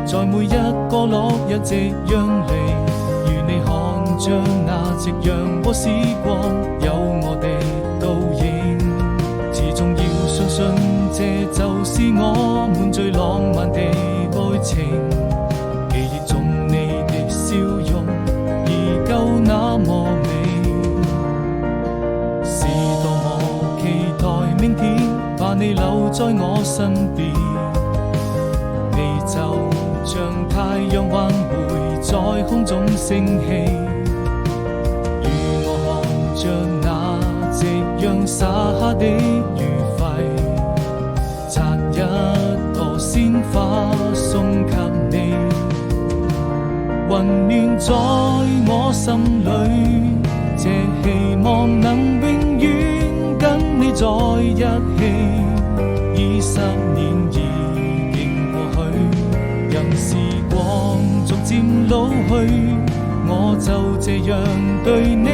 在每一個落日夕陽離，如你看着那夕陽和時光，有我的倒影。始終要相信，這就是我們最浪漫的愛情。記憶中你的笑容，依舊那麼美。是多麼期待明天，把你留在我身邊。你就像太陽還會在空中升起，與我看着那夕陽灑下的餘暉，摘一朵鮮花送給你，溫暖在我心裏，這希望能永遠跟你在一起。20年時光逐漸老去，我就這樣對你